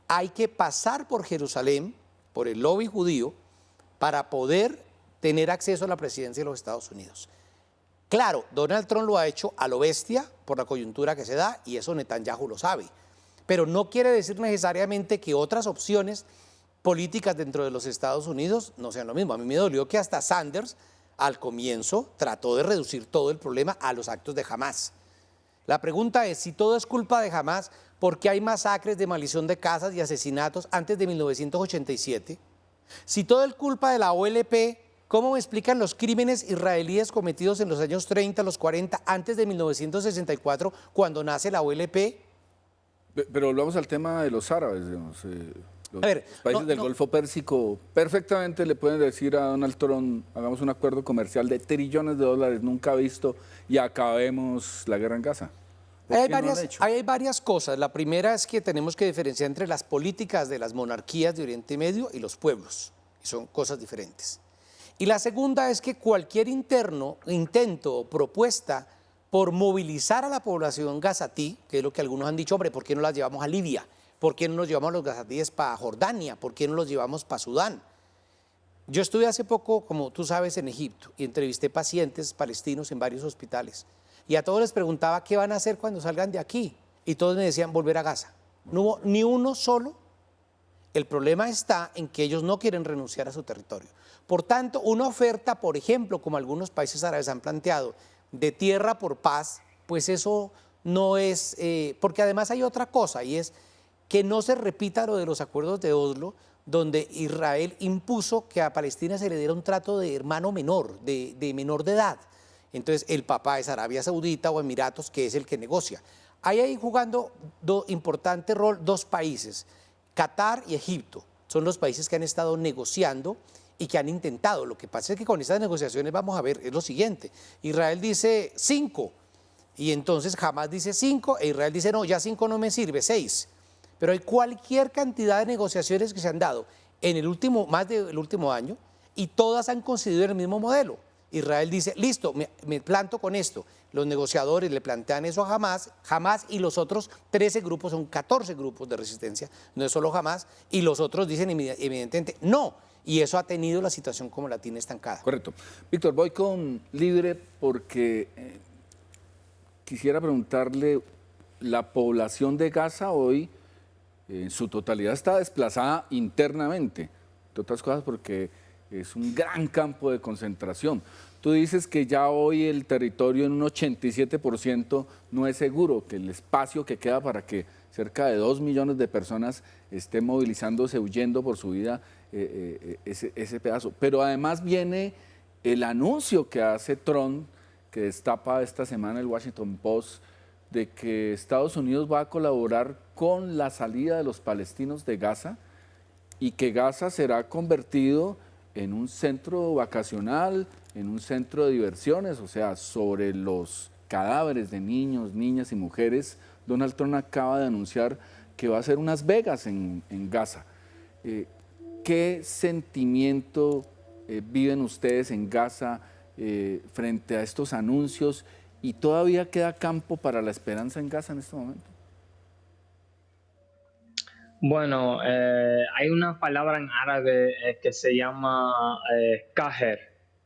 Hay que pasar por Jerusalén, por el lobby judío, para poder tener acceso a la presidencia de los Estados Unidos. Claro, Donald Trump lo ha hecho a lo bestia por la coyuntura que se da y eso Netanyahu lo sabe. Pero no quiere decir necesariamente que otras opciones políticas dentro de los Estados Unidos no sean lo mismo. A mí me dolió que hasta Sanders al comienzo trató de reducir todo el problema a los actos de Hamás. La pregunta es, si todo es culpa de Hamás, ¿por qué hay masacres, demolición de casas y asesinatos antes de 1987? Si todo es culpa de la OLP, ¿cómo me explican los crímenes israelíes cometidos en los años 30, los 40, antes de 1964, cuando nace la OLP? Pero volvamos al tema de los árabes, digamos. Los países del Golfo Pérsico perfectamente le pueden decir a Donald Trump, hagamos un acuerdo comercial de trillones de dólares nunca visto y acabemos la guerra en Gaza. Hay varias cosas. La primera es que tenemos que diferenciar entre las políticas de las monarquías de Oriente Medio y los pueblos, y son cosas diferentes. Y la segunda es que cualquier intento o propuesta por movilizar a la población gazatí, que es lo que algunos han dicho, hombre, ¿por qué no las llevamos a Libia? ¿Por qué no nos llevamos los gazatíes para Jordania? ¿Por qué no los llevamos para Sudán? Yo estuve hace poco, como tú sabes, en Egipto y entrevisté pacientes palestinos en varios hospitales. Y a todos les preguntaba qué van a hacer cuando salgan de aquí. Y todos me decían volver a Gaza. No hubo ni uno solo. El problema está en que ellos no quieren renunciar a su territorio. Por tanto, una oferta, por ejemplo, como algunos países árabes han planteado, de tierra por paz, pues eso no es... porque además hay otra cosa y es que no se repita lo de los acuerdos de Oslo, donde Israel impuso que a Palestina se le diera un trato de hermano menor, de menor de edad. Entonces el papá es Arabia Saudita o Emiratos, que es el que negocia. Hay jugando importante rol 2 países, Qatar y Egipto. Son los países que han estado negociando y que han intentado. Lo que pasa es que con estas negociaciones vamos a ver, es lo siguiente. Israel dice 5 y entonces Hamás dice 5 e Israel dice no, ya 5 no me sirve, 6. Pero hay cualquier cantidad de negociaciones que se han dado en el más del último año y todas han coincidido en el mismo modelo. Israel dice, listo, me planto con esto. Los negociadores le plantean eso a Hamás y los otros 13 grupos, son 14 grupos de resistencia, no es solo Hamás, y los otros dicen evidentemente no. Y eso ha tenido la situación como la tiene estancada. Correcto. Víctor, voy con Libre porque quisiera preguntarle, la población de Gaza hoy en su totalidad está desplazada internamente, entre otras cosas porque es un gran campo de concentración. Tú dices que ya hoy el territorio en un 87% no es seguro, que el espacio que queda para que cerca de 2 millones de personas estén movilizándose, huyendo por su vida, ese pedazo. Pero además viene el anuncio que hace Trump, que destapa esta semana el Washington Post, de que Estados Unidos va a colaborar con la salida de los palestinos de Gaza y que Gaza será convertido en un centro vacacional, en un centro de diversiones, o sea, sobre los cadáveres de niños, niñas y mujeres. Donald Trump acaba de anunciar que va a hacer unas Vegas en Gaza. ¿Qué sentimiento viven ustedes en Gaza frente a estos anuncios? ¿Y todavía queda campo para la esperanza en Gaza en este momento? Bueno, hay una palabra en árabe que se llama kaher,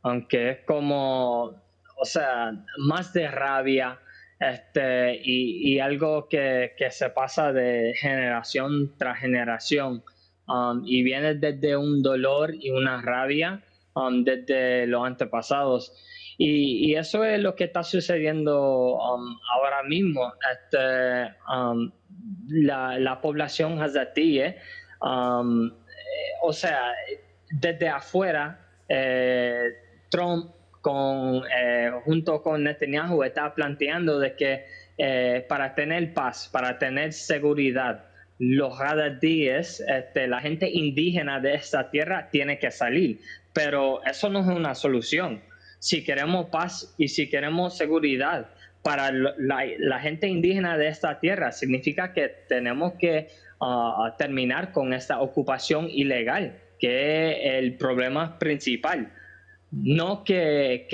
aunque es como, o sea, más de rabia, y algo que se pasa de generación tras generación, y viene desde un dolor y una rabia desde los antepasados. Y eso es lo que está sucediendo ahora mismo. La población hazatí, o sea, desde afuera, Trump junto con Netanyahu está planteando de que para tener paz, para tener seguridad, los hazatíes, la gente indígena de esta tierra tiene que salir, pero eso no es una solución. Si queremos paz y si queremos seguridad para la gente indígena de esta tierra, significa que tenemos que terminar con esta ocupación ilegal, que es el problema principal. No que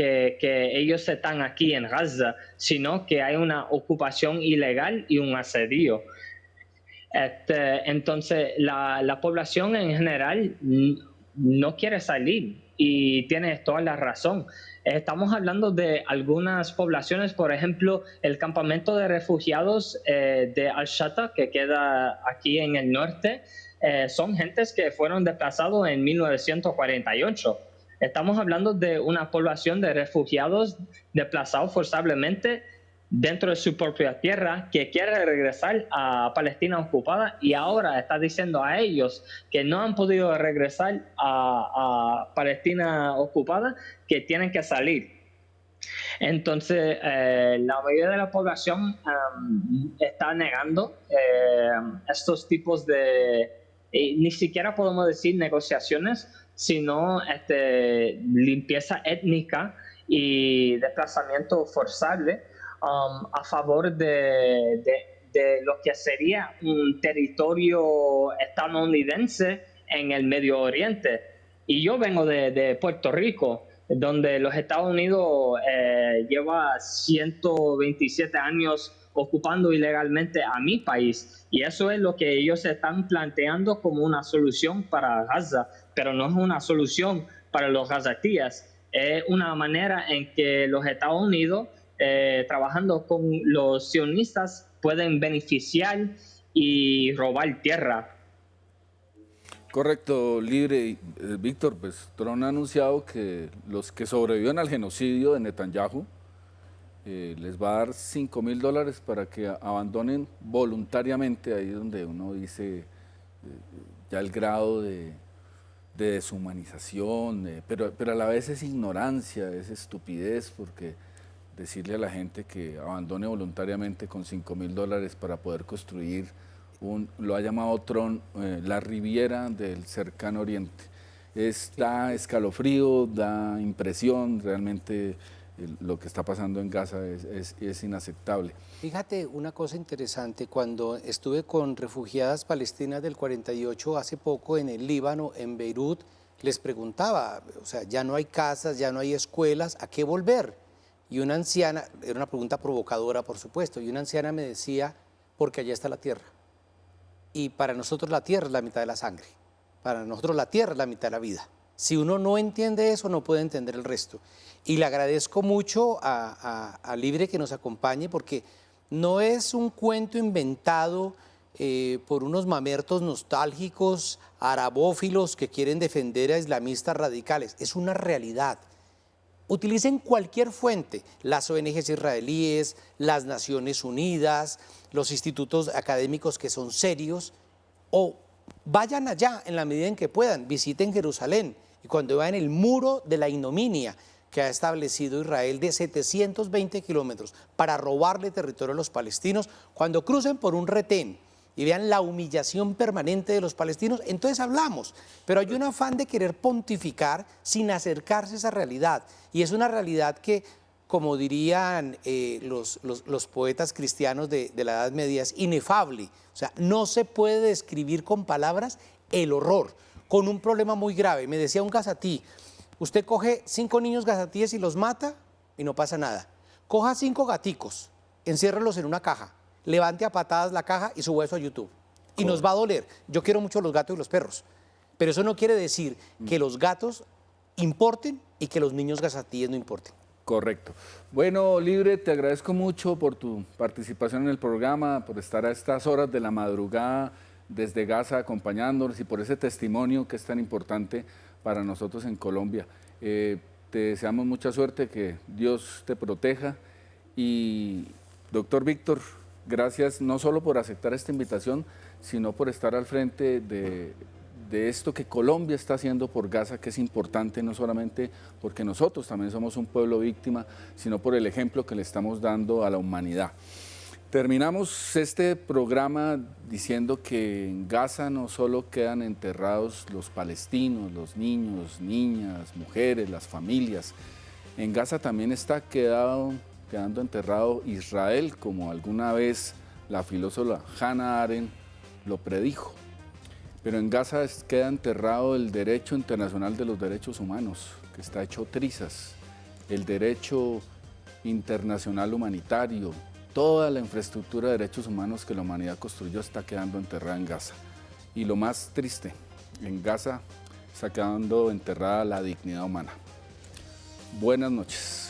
ellos están aquí en Gaza, sino que hay una ocupación ilegal y un asedio. Entonces, la población en general no quiere salir y tiene toda la razón. Estamos hablando de algunas poblaciones, por ejemplo, el campamento de refugiados de Al-Shata, que queda aquí en el norte, son gentes que fueron desplazados en 1948. Estamos hablando de una población de refugiados desplazados forzablemente dentro de su propia tierra, que quiere regresar a Palestina ocupada, y ahora está diciendo a ellos que no han podido regresar a Palestina ocupada, que tienen que salir. Entonces, la mayoría de la población está negando estos tipos de, ni siquiera podemos decir negociaciones, sino limpieza étnica y desplazamiento forzable a favor de lo que sería un territorio estadounidense en el Medio Oriente. Y yo vengo de Puerto Rico, donde los Estados Unidos lleva 127 años ocupando ilegalmente a mi país. Y eso es lo que ellos están planteando como una solución para Gaza, pero no es una solución para los gazatíes. Es una manera en que los Estados Unidos, trabajando con los sionistas, pueden beneficiar y robar tierra. Correcto, Libre. Víctor, pues Trump ha anunciado que los que sobrevivieron al genocidio de Netanyahu les va a dar $5.000 para que abandonen voluntariamente. Ahí es donde uno dice ya el grado de deshumanización, pero a la vez es ignorancia, es estupidez, porque decirle a la gente que abandone voluntariamente con $5.000 para poder construir lo ha llamado Trump, la Riviera del cercano Oriente. Da escalofrío, da impresión, realmente lo que está pasando en Gaza es inaceptable. Fíjate una cosa interesante, cuando estuve con refugiadas palestinas del 48 hace poco en el Líbano, en Beirut, les preguntaba, o sea, ya no hay casas, ya no hay escuelas, ¿a qué volver? Y una anciana, era una pregunta provocadora por supuesto, y una anciana me decía, porque allá está la tierra. Y para nosotros la tierra es la mitad de la sangre, para nosotros la tierra es la mitad de la vida. Si uno no entiende eso, no puede entender el resto. Y le agradezco mucho a Libre que nos acompañe, porque no es un cuento inventado por unos mamertos nostálgicos, arabófilos que quieren defender a islamistas radicales. Es una realidad. Utilicen cualquier fuente, las ONGs israelíes, las Naciones Unidas, los institutos académicos que son serios, o vayan allá en la medida en que puedan, visiten Jerusalén y cuando vean el muro de la ignominia que ha establecido Israel de 720 kilómetros para robarle territorio a los palestinos, cuando crucen por un retén y vean la humillación permanente de los palestinos, entonces hablamos. Pero hay un afán de querer pontificar sin acercarse a esa realidad. Y es una realidad que, como dirían los poetas cristianos de la Edad Media, es inefable. O sea, no se puede describir con palabras el horror, con un problema muy grave. Me decía un gazatí, usted coge 5 niños gazatíes y los mata y no pasa nada. Coja 5 gaticos, enciérrelos en una caja, levante a patadas la caja y suba eso a YouTube. Y nos va a doler. Yo quiero mucho los gatos y los perros, pero eso no quiere decir que los gatos importen y que los niños gazatíes no importen. Correcto. Bueno, Libre, te agradezco mucho por tu participación en el programa, por estar a estas horas de la madrugada desde Gaza acompañándonos y por ese testimonio que es tan importante para nosotros en Colombia. Te deseamos mucha suerte, que Dios te proteja y, doctor Víctor, gracias no solo por aceptar esta invitación, sino por estar al frente de esto que Colombia está haciendo por Gaza, que es importante no solamente porque nosotros también somos un pueblo víctima, sino por el ejemplo que le estamos dando a la humanidad. Terminamos este programa diciendo que en Gaza no solo quedan enterrados los palestinos, los niños, niñas, mujeres, las familias. En Gaza también está quedando enterrado Israel, como alguna vez la filósofa Hannah Arendt lo predijo. Pero en Gaza queda enterrado el derecho internacional de los derechos humanos, que está hecho trizas, el derecho internacional humanitario, toda la infraestructura de derechos humanos que la humanidad construyó está quedando enterrada en Gaza. Y lo más triste, en Gaza está quedando enterrada la dignidad humana. Buenas noches.